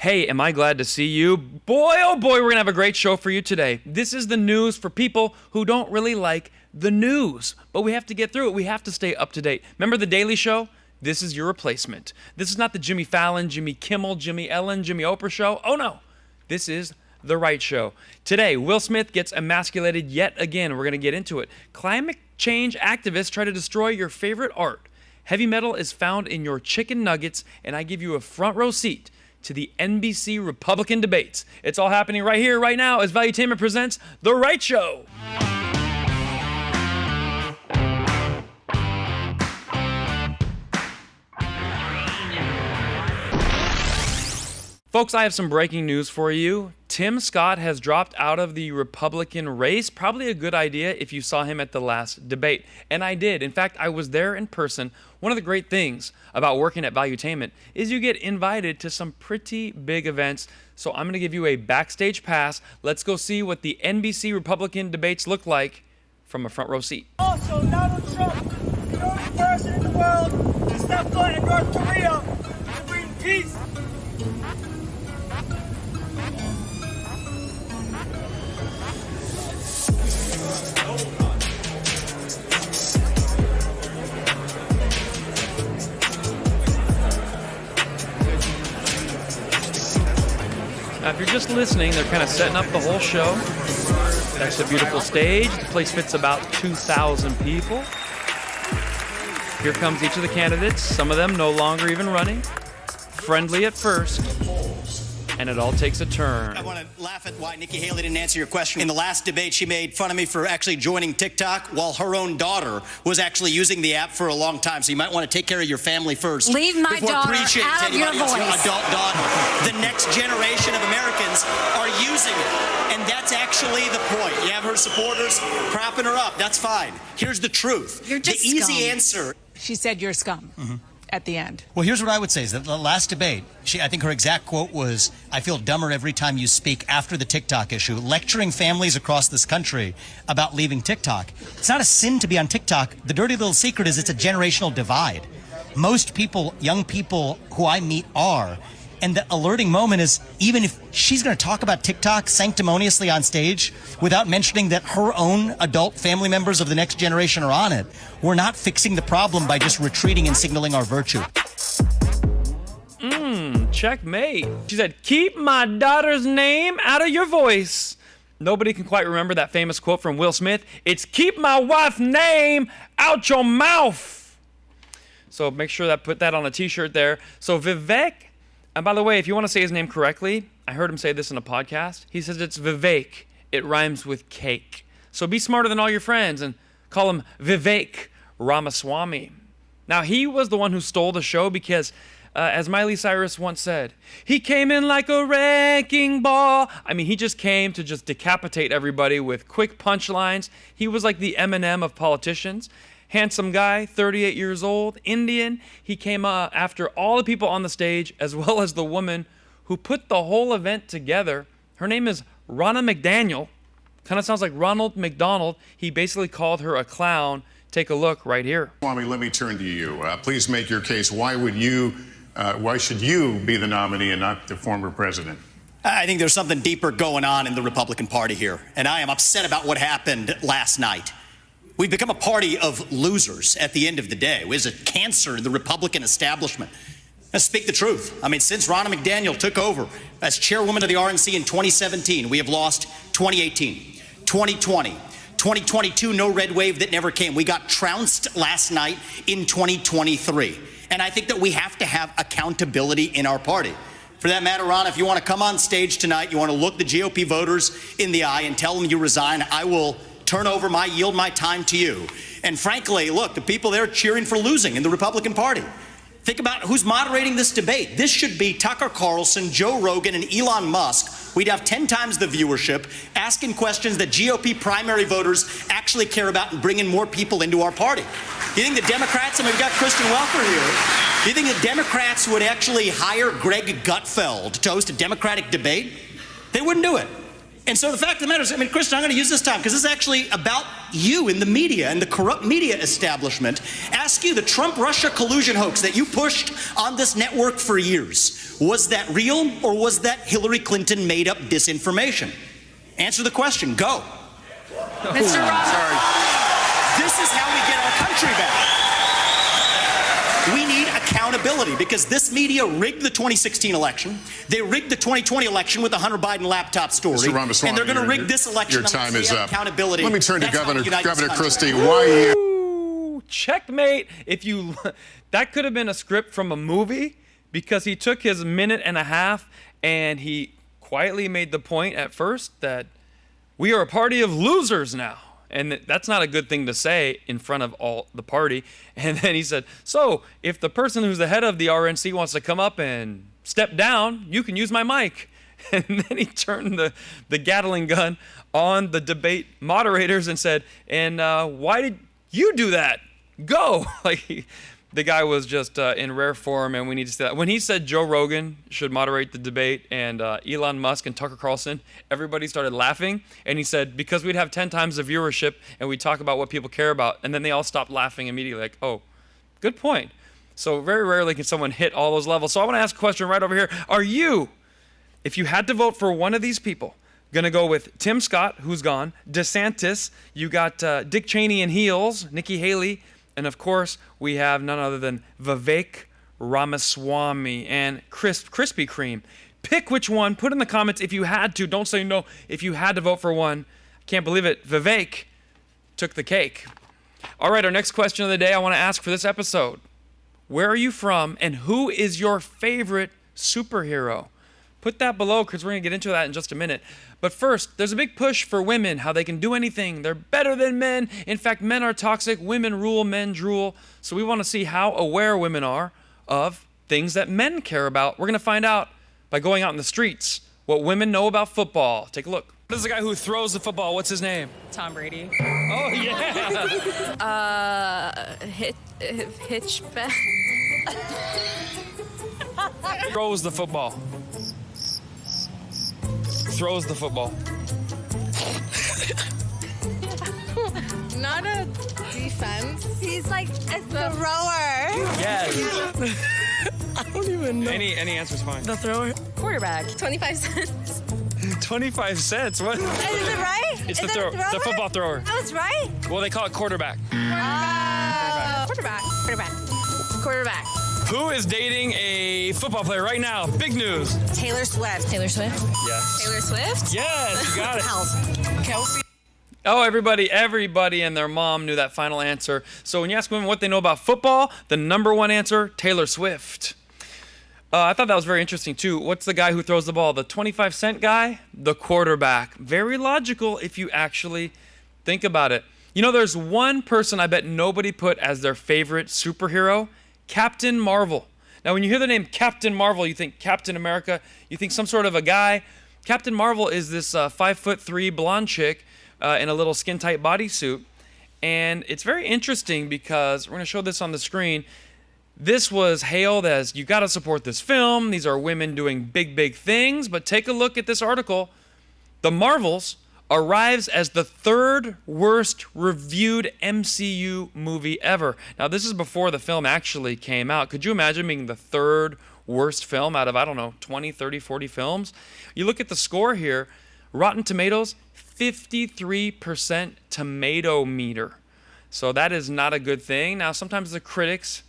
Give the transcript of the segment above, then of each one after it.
Hey, am I glad to see you? Boy, oh boy, we're going to have a great show for you today. This is the news for people who don't really like the news, but we have to get through it. We have to stay up to date. Remember The Daily Show? This is your replacement. This is not the Jimmy Fallon, Jimmy Kimmel, Jimmy Ellen, Jimmy Oprah show. Oh no, this is The Right Show. Today, Will Smith gets emasculated yet again. We're going to get into it. Climate change activists try to destroy your favorite art. Heavy metal is found in your chicken nuggets, and I give you a front row seat to the NBC Republican debates. It's all happening right here, right now, as Valuetainment presents The Right Show. Folks, I have some breaking news for you. Tim Scott has dropped out of the Republican race. Probably a good idea if you saw him at the last debate. And I did. In fact, I was there in person. One of the great things about working at Valuetainment is you get invited to some pretty big events. So I'm going to give you a backstage pass. Let's go see what the NBC Republican debates look like from a front row seat. Also, Donald Trump, the only person in the world to step foot in North Korea to bring peace. Now, if you're just listening, they're kind of setting up the whole show. That's a beautiful stage. The place fits about 2,000 people. Here comes each of the candidates, some of them no longer even running. Friendly at first, and it all takes a turn. I want to laugh at why Nikki Haley didn't answer your question. In the last debate, she made fun of me for actually joining TikTok while her own daughter was actually using the app for a long time. So you might want to take care of your family first. Leave my daughter out of your voice. Your adult daughter. The next generation of Americans are using it. And that's actually the point. You have her supporters propping her up. That's fine. Here's the truth. You're just the easy scum. answer. She said you're scum. At the end. Well, here's what I would say is that the last debate, I think her exact quote was, "I feel dumber every time you speak," after the TikTok issue, lecturing families across this country about leaving TikTok. It's not a sin to be on TikTok. The dirty little secret is it's a generational divide. Most people, young people who I meet are. And the alerting moment is, even if she's going to talk about TikTok sanctimoniously on stage without mentioning that her own adult family members of the next generation are on it, we're not fixing the problem by just retreating and signaling our virtue. Checkmate. She said, "Keep my daughter's name out of your voice." Nobody can quite remember that famous quote from Will Smith. It's "keep my wife's name out your mouth." So make sure that put that on a t-shirt there. So Vivek, and by the way, if you want to say his name correctly, I heard him say this in a podcast. He says it's Vivek. It rhymes with cake. So be smarter than all your friends and call him Vivek Ramaswamy. Now, he was the one who stole the show because, as Miley Cyrus once said, he came in like a wrecking ball. I mean, he just came to just decapitate everybody with quick punchlines. He was like the Eminem of politicians. Handsome guy, 38 years old, Indian. He came after all the people on the stage, as well as the woman who put the whole event together. Her name is Ronna McDaniel. Kind of sounds like Ronald McDonald. He basically called her a clown. Take a look right here. Swamy, let me turn to you. Please make your case. Why should you be the nominee and not the former president? I think there's something deeper going on in the Republican Party here. And I am upset about what happened last night. We've become a party of losers at the end of the day. There's a cancer in the Republican establishment. Let's speak the truth. I mean, since Ronna McDaniel took over as chairwoman of the RNC in 2017, we have lost 2018, 2020, 2022, no red wave that never came. We got trounced last night in 2023. And I think that we have to have accountability in our party. For that matter, Ronna, if you want to come on stage tonight, you want to look the GOP voters in the eye and tell them you resign, I will yield my time to you. And frankly, look, the people there cheering for losing in the Republican Party. Think about who's moderating this debate. This should be Tucker Carlson, Joe Rogan, and Elon Musk. We'd have 10 times the viewership, asking questions that GOP primary voters actually care about and bringing more people into our party. Do you think the Democrats, and we've got Kristen Welker here, do you think the Democrats would actually hire Greg Gutfeld to host a Democratic debate? They wouldn't do it. And so the fact of the matter is, I mean, Kristen, I'm going to use this time because this is actually about you in the media and the corrupt media establishment. Ask you, the Trump-Russia collusion hoax that you pushed on this network for years, was that real or was that Hillary Clinton made up disinformation? Answer the question. Go. Mr. Ross. Sorry. This is how we get our country back. We need accountability because this media rigged the 2016 election. They rigged the 2020 election with the Hunter Biden laptop story. Mr. Ramaswamy, and they're going to rig this election. Your time is up. Accountability. Let me turn to That's Governor country. Christie. Why you? Ooh, checkmate. That could have been a script from a movie because he took his minute and a half and he quietly made the point at first that we are a party of losers now. And that's not a good thing to say in front of all the party. And then he said, so if the person who's the head of the RNC wants to come up and step down, you can use my mic. And then he turned the Gatling gun on the debate moderators and said, and why did you do that? Go. The guy was just in rare form, and we need to say that. When he said Joe Rogan should moderate the debate and Elon Musk and Tucker Carlson, everybody started laughing. And he said, because we'd have 10 times the viewership and we'd talk about what people care about. And then they all stopped laughing immediately, like, oh, good point. So very rarely can someone hit all those levels. So I want to ask a question right over here. Are you, if you had to vote for one of these people, going to go with Tim Scott, who's gone, DeSantis, you got Dick Cheney in heels, Nikki Haley, and of course, we have none other than Vivek Ramaswamy and Krispy Kreme. Pick which one. Put in the comments if you had to. Don't say no if you had to vote for one. I can't believe it. Vivek took the cake. All right, our next question of the day I want to ask for this episode. Where are you from and who is your favorite superhero? Put that below because we're going to get into that in just a minute. But first, there's a big push for women, how they can do anything. They're better than men. In fact, men are toxic. Women rule, men drool. So we want to see how aware women are of things that men care about. We're going to find out by going out in the streets what women know about football. Take a look. This is the guy who throws the football. What's his name? Tom Brady. Oh, yeah. Hitchback. Throws the football. Throws the football. Not a defense. He's like a thrower. Yes. I don't even know. Any answer's fine. The thrower. Quarterback. 25 cents. 25 cents. What? Is it right? It's Is the that a thrower. The football thrower. That was right. Well, they call it quarterback. Quarterback. Quarterback. Who is dating a football player right now? Big news. Taylor Swift. Taylor Swift. Yes. Taylor Swift. Yes, you got it. Kelsey. Oh, everybody and their mom knew that final answer. So when you ask women what they know about football, the number one answer, Taylor Swift. I thought that was very interesting, too. What's the guy who throws the ball? The 25-cent guy? The quarterback. Very logical if you actually think about it. You know, there's one person I bet nobody put as their favorite superhero, Captain Marvel. Now, when you hear the name Captain Marvel, you think Captain America, you think some sort of a guy. Captain Marvel is this 5'3" blonde chick in a little skin-tight bodysuit. And it's very interesting because we're going to show this on the screen. This was hailed as, you got to support this film. These are women doing big, big things. But take a look at this article. The Marvels arrives as the third worst reviewed MCU movie ever. Now, this is before the film actually came out. Could you imagine being the third worst film out of, 20, 30, 40 films? You look at the score here. Rotten Tomatoes, 53% tomato meter. So that is not a good thing. Now, sometimes the critics,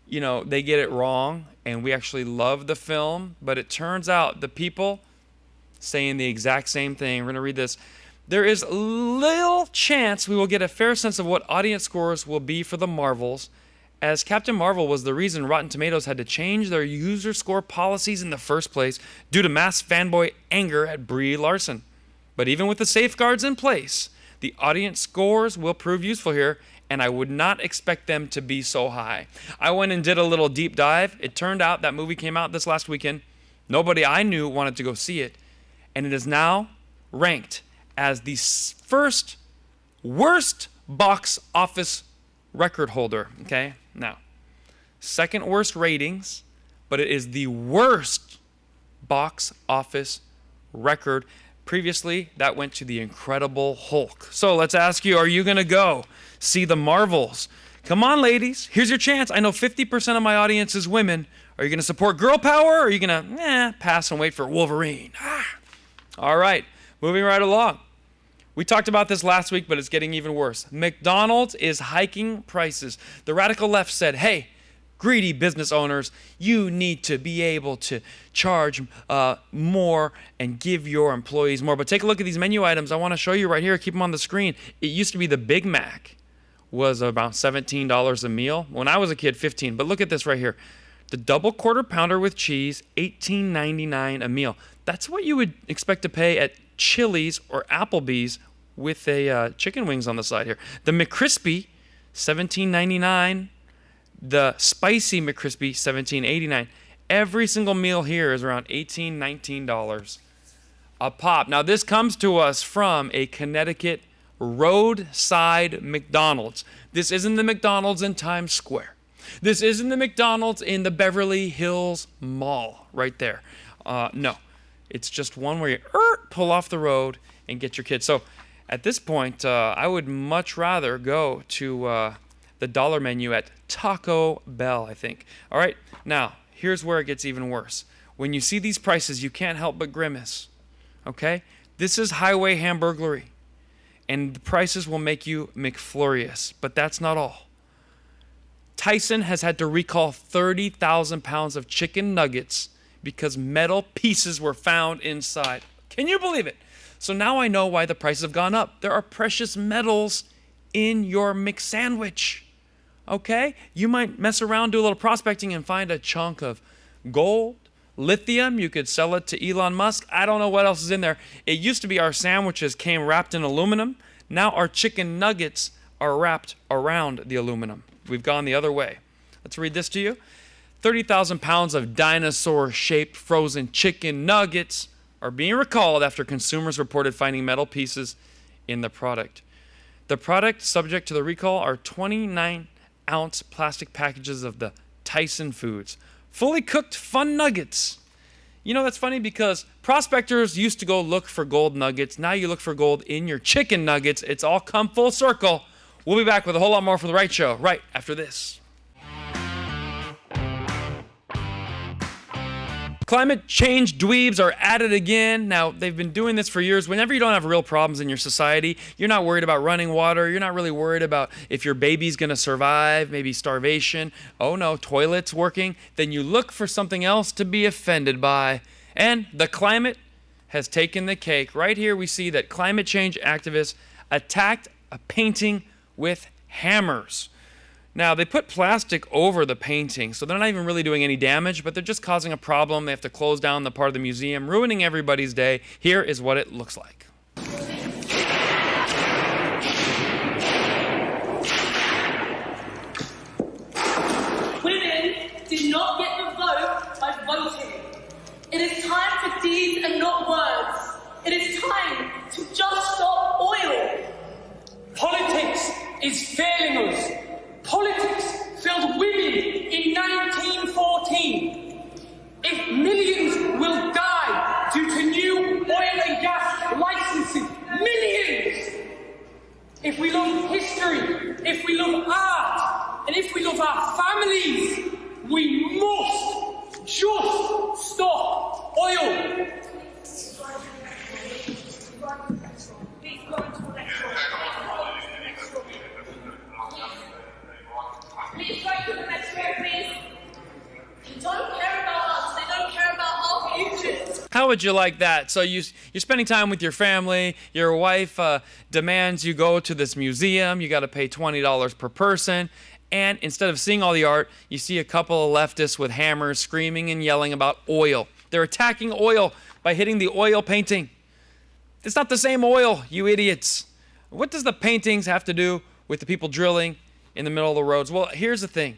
they get it wrong, and we actually love the film. But it turns out the people saying the exact same thing. We're going to read this. There is little chance we will get a fair sense of what audience scores will be for the Marvels, as Captain Marvel was the reason Rotten Tomatoes had to change their user score policies in the first place due to mass fanboy anger at Brie Larson. But even with the safeguards in place, the audience scores will prove useful here, and I would not expect them to be so high. I went and did a little deep dive. It turned out that movie came out this last weekend. Nobody I knew wanted to go see it, and it is now ranked as the first worst box office record holder, okay? Now, second worst ratings, but it is the worst box office record. Previously, that went to the Incredible Hulk. So let's ask you, are you going to go see the Marvels? Come on, ladies. Here's your chance. I know 50% of my audience is women. Are you going to support girl power, or are you going to pass and wait for Wolverine? All right, moving right along. We talked about this last week, but it's getting even worse. McDonald's is hiking prices. The radical left said, hey, greedy business owners, you need to be able to charge more and give your employees more. But take a look at these menu items. I want to show you right here. Keep them on the screen. It used to be the Big Mac was about $17 a meal. When I was a kid, $15. But look at this right here. The double quarter pounder with cheese, $18.99 a meal. That's what you would expect to pay at Chili's or Applebee's with a chicken wings on the side here. The McCrispy, $17.99. The spicy McCrispy, $17.89. Every single meal here is around $18, $19 a pop. Now, this comes to us from a Connecticut roadside McDonald's. This isn't the McDonald's in Times Square. This isn't the McDonald's in the Beverly Hills Mall right there. No, it's just one where you pull off the road and get your kids. So at this point, I would much rather go to the dollar menu at Taco Bell, I think. All right, now, here's where it gets even worse. When you see these prices, you can't help but grimace, okay? This is highway hamburglary, and the prices will make you McFlurious, but that's not all. Tyson has had to recall 30,000 pounds of chicken nuggets because metal pieces were found inside. Can you believe it? So now I know why the prices have gone up. There are precious metals in your McSandwich. Okay? You might mess around, do a little prospecting, and find a chunk of gold, lithium. You could sell it to Elon Musk. I don't know what else is in there. It used to be our sandwiches came wrapped in aluminum. Now our chicken nuggets are wrapped around the aluminum. We've gone the other way. Let's read this to you. 30,000 pounds of dinosaur-shaped frozen chicken nuggets are being recalled after consumers reported finding metal pieces in the product. The product subject to the recall are 29-ounce plastic packages of the Tyson foods. Fully cooked fun nuggets. You know, that's funny because prospectors used to go look for gold nuggets. Now you look for gold in your chicken nuggets. It's all come full circle. We'll be back with a whole lot more for The Right Show right after this. Climate change dweebs are at it again. Now, they've been doing this for years. Whenever you don't have real problems in your society, you're not worried about running water. You're not really worried about if your baby's going to survive, maybe starvation. Oh no, toilets working. Then you look for something else to be offended by. And the climate has taken the cake. Right here we see that climate change activists attacked a painting with hammers. Now, they put plastic over the painting, so they're not even really doing any damage, but they're just causing a problem. They have to close down the part of the museum, ruining everybody's day. Here is what it looks like. Women did not get the vote by voting. It is time for deeds and not words. It is time to just stop oil. Politics is failing us. Politics failed women in 1914. If millions will die due to new oil and gas licensing, millions! If we love history, if we love art, and if we love our families, we must just stop oil. Please go to the next row, please. They don't care about us. They don't care about our futures. How would you like that? So you're spending time with your family. Your wife demands you go to this museum. You got to pay $20 per person. And instead of seeing all the art, you see a couple of leftists with hammers screaming and yelling about oil. They're attacking oil by hitting the oil painting. It's not the same oil, you idiots. What does the paintings have to do with the people drilling in the middle of the roads? Well, here's the thing.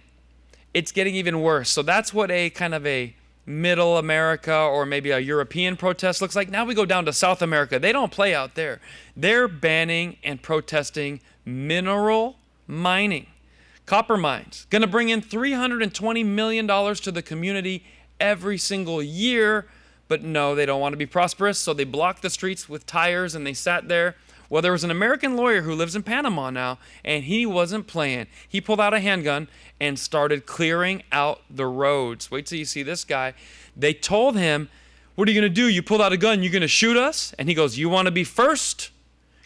It's getting even worse. So that's what a kind of a middle America or maybe a European protest looks like. Now we go down to South America. They don't play out there. They're banning and protesting mineral mining. Copper mines. Going to bring in $320 million to the community every single year. But no, they don't want to be prosperous, so they blocked the streets with tires and they sat there. Well, there was an American lawyer who lives in Panama now, and he wasn't playing. He pulled out a handgun and started clearing out the roads. Wait till you see this guy. They told him, "What are you going to do? You pulled out a gun, you're going to shoot us?" And he goes, "You want to be first?"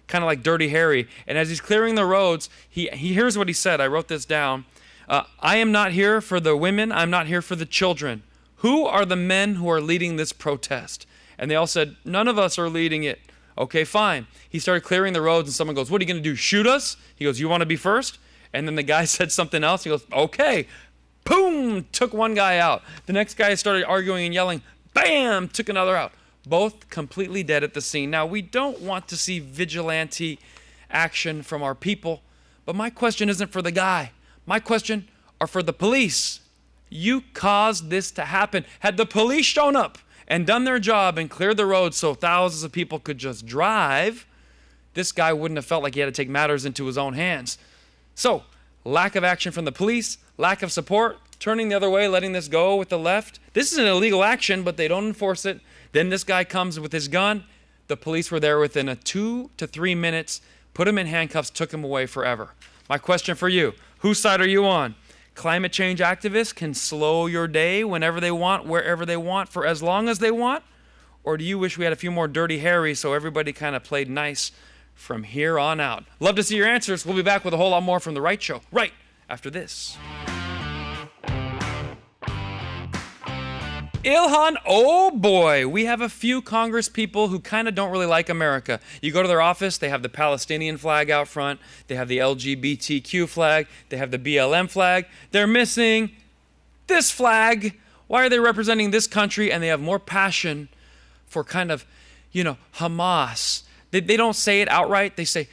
Kind of like Dirty Harry. And as he's clearing the roads, he hears what he said. I wrote this down. "I am not here for the women. I'm not here for the children. Who are the men who are leading this protest?" And they all said, "None of us are leading it." Okay, fine. He started clearing the roads, and someone goes, "What are you going to do, shoot us?" He goes, "You want to be first?" And then the guy said something else. He goes, "Okay." Boom! Took one guy out. The next guy started arguing and yelling. Bam! Took another out. Both completely dead at the scene. Now, we don't want to see vigilante action from our people, but my question isn't for the guy. My question are for the police. You caused this to happen. Had the police shown up and done their job and cleared the road so thousands of people could just drive, this guy wouldn't have felt like he had to take matters into his own hands. So, lack of action from the police, lack of support, turning the other way, letting this go with the left. This is an illegal action, but they don't enforce it. Then this guy comes with his gun. The police were there within 2 to 3 minutes, put him in handcuffs, took him away forever. My question for you, whose side are you on? Climate change activists can slow your day whenever they want, wherever they want, for as long as they want? Or do you wish we had a few more Dirty Harrys so everybody kind of played nice from here on out? Love to see your answers. We'll be back with a whole lot more from The Right Show right after this. Ilhan, oh boy, we have a few Congress people who kind of don't really like America. You go to their office, they have the Palestinian flag out front, they have the LGBTQ flag, they have the BLM flag. They're missing this flag. Why are they representing this country? And they have more passion for kind of, Hamas. They don't say it outright. They say,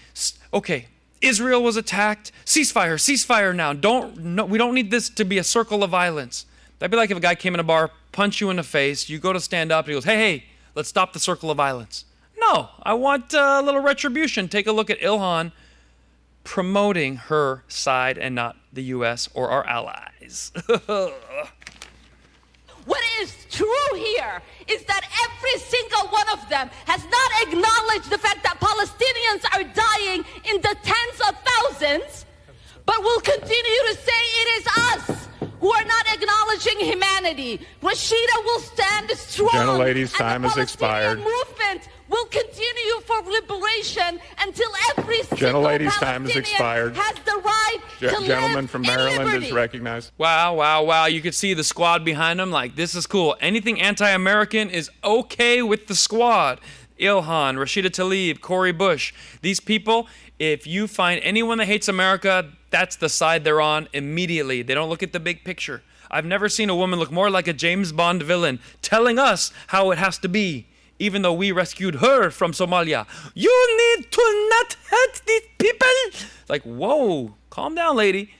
okay, Israel was attacked. Ceasefire now. We don't need this to be a circle of violence. That'd be like if a guy came in a bar, punch you in the face, you go to stand up, and he goes, hey, let's stop the circle of violence. No, I want a little retribution. Take a look at Ilhan promoting her side and not the U.S. or our allies. What is true here is that every single one of them has not acknowledged the fact that Palestinians are dying in the tens of thousands, but will continue to say it is us who are not acknowledging humanity. Rashida will stand strong. Gentlelady's time has expired. The movement will continue for liberation until every single Palestinian has the right to Gentleman live from in Maryland liberty. is recognized. Wow. You could see the squad behind him like, this is cool. Anything anti-American is okay with the squad. Ilhan, Rashida Tlaib, Cori Bush. These people, if you find anyone that hates America, that's the side they're on immediately. They don't look at the big picture. I've never seen a woman look more like a James Bond villain telling us how it has to be, even though we rescued her from Somalia. You need to not hurt these people. Like, whoa, calm down, lady.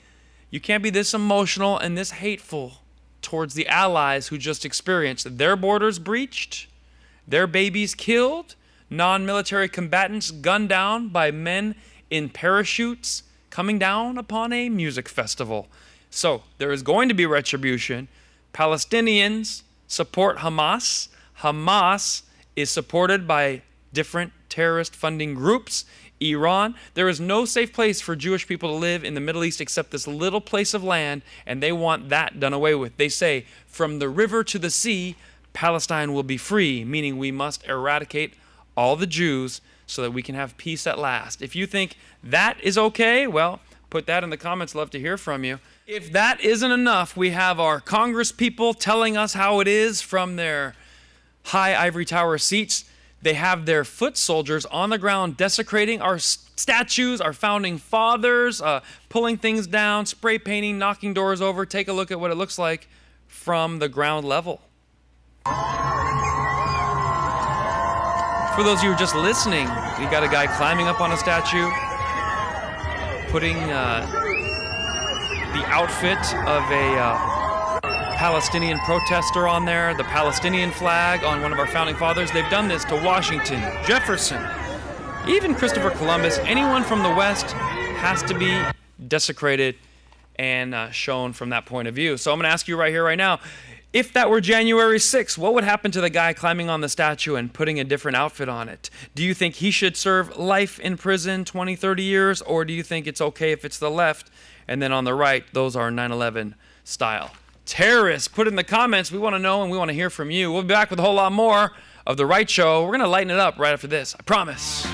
You can't be this emotional and this hateful towards the allies who just experienced their borders breached, their babies killed, non-military combatants gunned down by men in parachutes coming down upon a music festival. So there is going to be retribution. Palestinians support Hamas. Hamas is supported by different terrorist funding groups. Iran. There is no safe place for Jewish people to live in the Middle East except this little place of land, and they want that done away with. They say, from the river to the sea, Palestine will be free, meaning we must eradicate all the Jews so that we can have peace at last. If you think that is okay, well, put that in the comments. Love to hear from you. If that isn't enough, we have our Congress people telling us how it is from their high ivory tower seats. They have their foot soldiers on the ground desecrating our statues, our founding fathers, pulling things down, spray painting, knocking doors over. Take a look at what it looks like from the ground level. For those of you who are just listening, we got a guy climbing up on a statue, putting the outfit of a Palestinian protester on there, the Palestinian flag on one of our founding fathers. They've done this to Washington, Jefferson, even Christopher Columbus. Anyone from the West has to be desecrated and shown from that point of view. So I'm going to ask you right here, right now, If that were January 6th, what would happen to the guy climbing on the statue and putting a different outfit on it? Do you think he should serve life in prison, 20, 30 years? Or do you think it's okay if it's the left? And then on the right, those are 9/11 style terrorists. Put it in the comments. We want to know and we want to hear from you. We'll be back with a whole lot more of The Right Show. We're going to lighten it up right after this. I promise.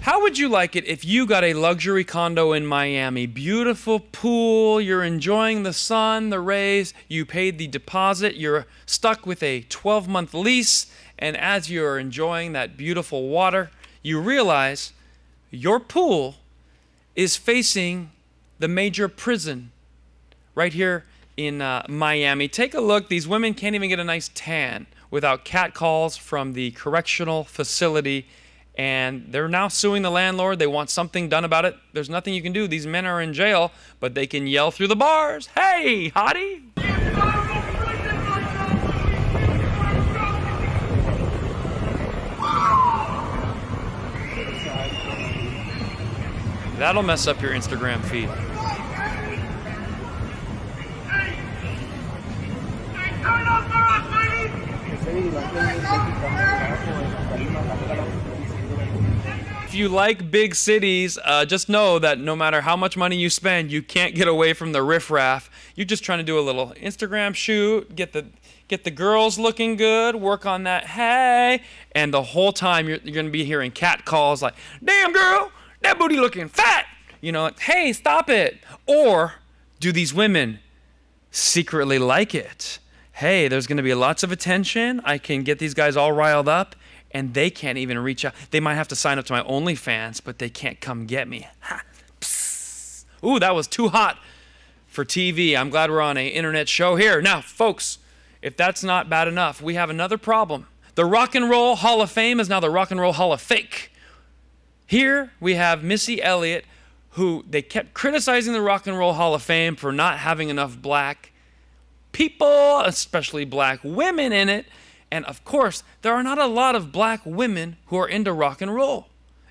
How would you like it if you got a luxury condo in Miami? Beautiful pool, you're enjoying the sun, the rays, you paid the deposit, you're stuck with a 12-month lease, and as you're enjoying that beautiful water, you realize your pool is facing the major prison right here in Miami. Take a look. These women can't even get a nice tan without catcalls from the correctional facility. And they're now suing the landlord. They want something done about it. There's nothing you can do. These men are in jail, but they can yell through the bars, "Hey, hottie!" That'll mess up your Instagram feed. If you like big cities, just know that no matter how much money you spend, you can't get away from the riffraff. You're just trying to do a little Instagram shoot, get the girls looking good, work on that, hey, and the whole time you're going to be hearing cat calls like, "Damn girl, that booty looking fat," you know, like, "Hey, stop it." Or do these women secretly like it? Hey, there's going to be lots of attention. I can get these guys all riled up, and they can't even reach out. They might have to sign up to my OnlyFans, but they can't come get me. Ha. Psst. Ooh, that was too hot for TV. I'm glad we're on an internet show here. Now, folks, if that's not bad enough, we have another problem. The Rock and Roll Hall of Fame is now the Rock and Roll Hall of Fake. Here we have Missy Elliott, who they kept criticizing the Rock and Roll Hall of Fame for not having enough black people, especially black women in it. And of course, there are not a lot of black women who are into rock and roll.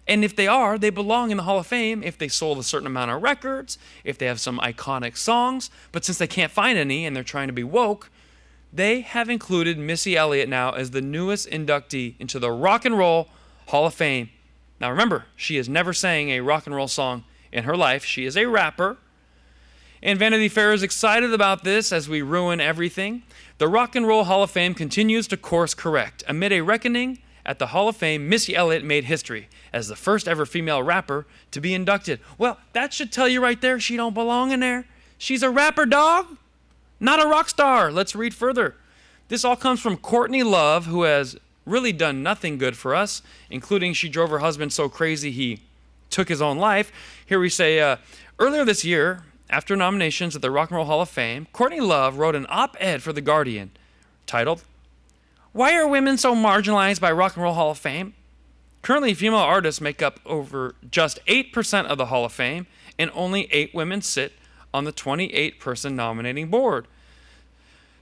And if they are, they belong in the Hall of Fame if they sold a certain amount of records, if they have some iconic songs. But since they can't find any and they're trying to be woke, they have included Missy Elliott now as the newest inductee into the Rock and Roll Hall of Fame. Now remember, she has never sang a rock and roll song in her life. She is a rapper. And Vanity Fair is excited about this as we ruin everything. The Rock and Roll Hall of Fame continues to course correct. Amid a reckoning at the Hall of Fame, Missy Elliott made history as the first ever female rapper to be inducted. Well, that should tell you right there she don't belong in there. She's a rapper, dog, not a rock star. Let's read further. This all comes from Courtney Love, who has really done nothing good for us, including she drove her husband so crazy he took his own life. Here we say, earlier this year, after nominations at the Rock and Roll Hall of Fame, Courtney Love wrote an op-ed for The Guardian titled, "Why Are Women So Marginalized by Rock and Roll Hall of Fame?" Currently, female artists make up over just 8% of the Hall of Fame, and only 8 women sit on the 28-person nominating board.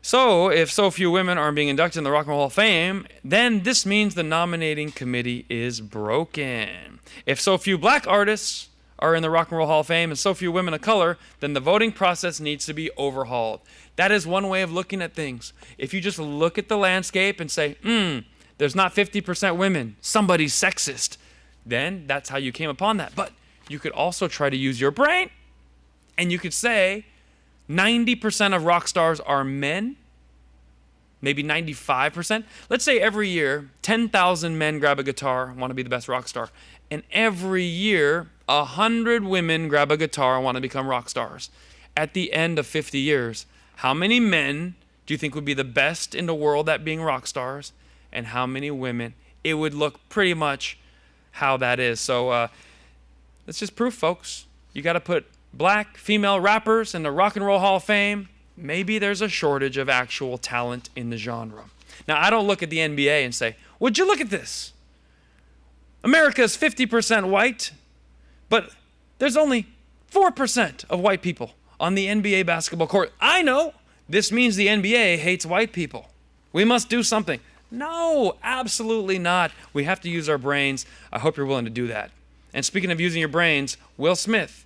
So, if so few women are being inducted in the Rock and Roll Hall of Fame, then this means the nominating committee is broken. If so few black artists are in the Rock and Roll Hall of Fame and so few women of color, then the voting process needs to be overhauled. That is one way of looking at things. If you just look at the landscape and say, there's not 50% women, somebody's sexist, then that's how you came upon that. But you could also try to use your brain, and you could say 90% of rock stars are men, maybe 95%. Let's say every year, 10,000 men grab a guitar and want to be the best rock star. And every year, 100 women grab a guitar and want to become rock stars. At the end of 50 years, how many men do you think would be the best in the world at being rock stars? And how many women? It would look pretty much how that is. So that's just proof, folks. You got to put black female rappers in the Rock and Roll Hall of Fame. Maybe there's a shortage of actual talent in the genre. Now, I don't look at the NBA and say, would you look at this? America's 50% white, but there's only 4% of white people on the NBA basketball court. I know this means the NBA hates white people. We must do something. No, absolutely not. We have to use our brains. I hope you're willing to do that. And speaking of using your brains, Will Smith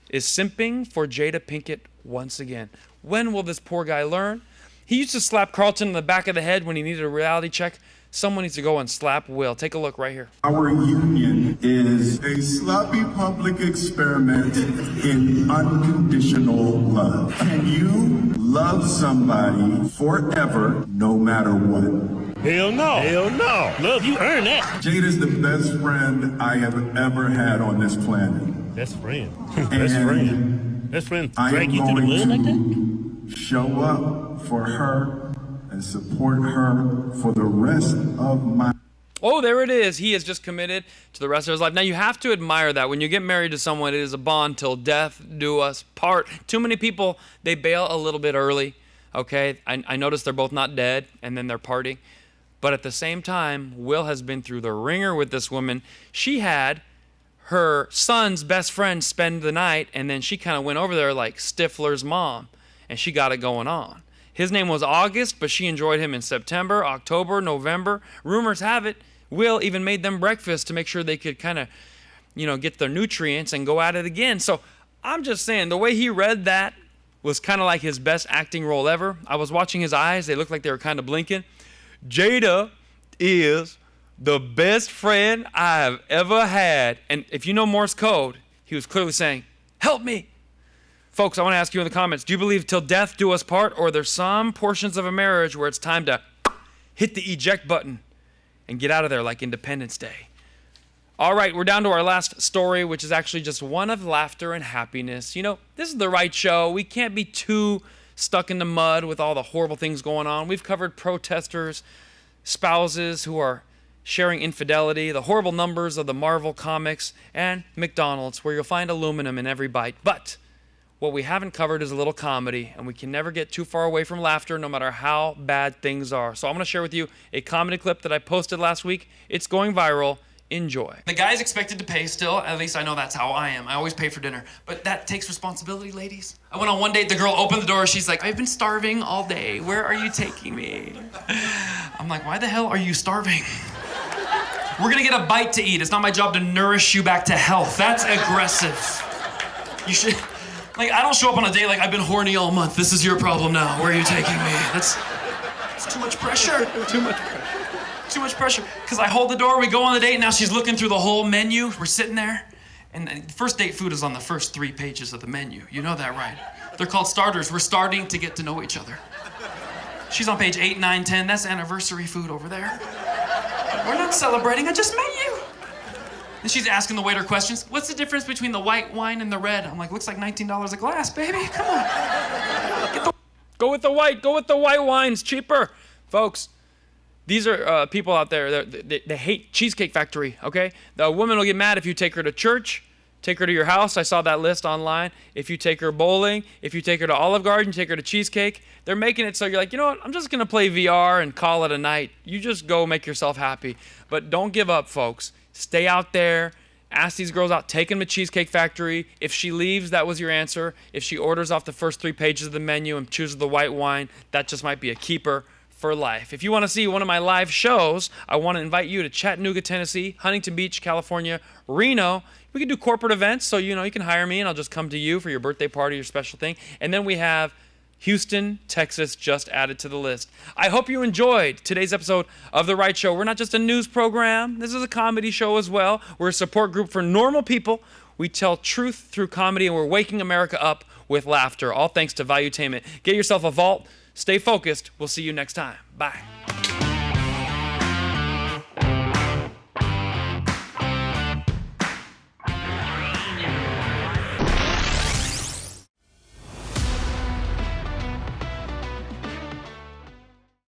is simping for Jada Pinkett once again. When will this poor guy learn? He used to slap Carlton in the back of the head when he needed a reality check. Someone needs to go and slap Will. Take a look right here. Our union is a sloppy public experiment in unconditional love. Can you love somebody forever, no matter what? Hell no. Hell no. Love, you earn that. Jade is the best friend I have ever had on this planet. Best friend. Best friend. Best friend drag you through the mud like that? Show up for her and support her for the rest of my... Oh, there it is. He is just committed to the rest of his life. Now, you have to admire that. When you get married to someone, it is a bond till death do us part. Too many people, they bail a little bit early, okay? I noticed they're both not dead, and then they're partying. But at the same time, Will has been through the ringer with this woman. She had her son's best friend spend the night, and then she kind of went over there like Stifler's mom, and she got it going on. His name was August, but she enjoyed him in September, October, November. Rumors have it, Will even made them breakfast to make sure they could kind of, get their nutrients and go at it again. So I'm just saying, the way he read that was kind of like his best acting role ever. I was watching his eyes. They looked like they were kind of blinking. Jada is the best friend I've ever had. And if you know Morse code, he was clearly saying, help me. Folks, I want to ask you in the comments, do you believe till death do us part, or are there some portions of a marriage where it's time to hit the eject button and get out of there like Independence Day? All right, we're down to our last story, which is actually just one of laughter and happiness. This is the right show. We can't be too stuck in the mud with all the horrible things going on. We've covered protesters, spouses who are sharing infidelity, the horrible numbers of the Marvel comics, and McDonald's, where you'll find aluminum in every bite. But what we haven't covered is a little comedy, and we can never get too far away from laughter no matter how bad things are. So I'm going to share with you a comedy clip that I posted last week. It's going viral. Enjoy. The guy's expected to pay still. At least I know that's how I am. I always pay for dinner. But that takes responsibility, ladies. I went on one date. The girl opened the door. She's like, I've been starving all day. Where are you taking me? I'm like, why the hell are you starving? We're going to get a bite to eat. It's not my job to nourish you back to health. That's aggressive. You should... I don't show up on a date like I've been horny all month. This is your problem now. Where are you taking me? That's too much pressure. Too much pressure. Because I hold the door, we go on the date, and now she's looking through the whole menu. We're sitting there, and first date food is on the first 3 pages of the menu. You know that, right? They're called starters. We're starting to get to know each other. She's on page 8, 9, 10. That's anniversary food over there. We're not celebrating. I just met you. And she's asking the waiter questions. What's the difference between the white wine and the red? I'm like, looks like $19 a glass, baby. Come on. Go with the white. Go with the white wine. It's cheaper. Folks, these are people out there. They hate Cheesecake Factory, okay? The woman will get mad if you take her to church, take her to your house. I saw that list online. If you take her bowling, if you take her to Olive Garden, take her to Cheesecake. They're making it so you're like, you know what? I'm just going to play VR and call it a night. You just go make yourself happy. But don't give up, folks. Stay out there. Ask these girls out. Take them to Cheesecake Factory. If she leaves, that was your answer. If she orders off the first 3 pages of the menu and chooses the white wine, that just might be a keeper for life. If you want to see one of my live shows, I want to invite you to Chattanooga, Tennessee, Huntington Beach, California, Reno. We can do corporate events, so you can hire me and I'll just come to you for your birthday party, your special thing. And then we have Houston, Texas just added to the list. I hope you enjoyed today's episode of The Right Show. We're not just a news program. This is a comedy show as well. We're a support group for normal people. We tell truth through comedy, and we're waking America up with laughter, all thanks to Valuetainment. Get yourself a vault. Stay focused. We'll see you next time. Bye.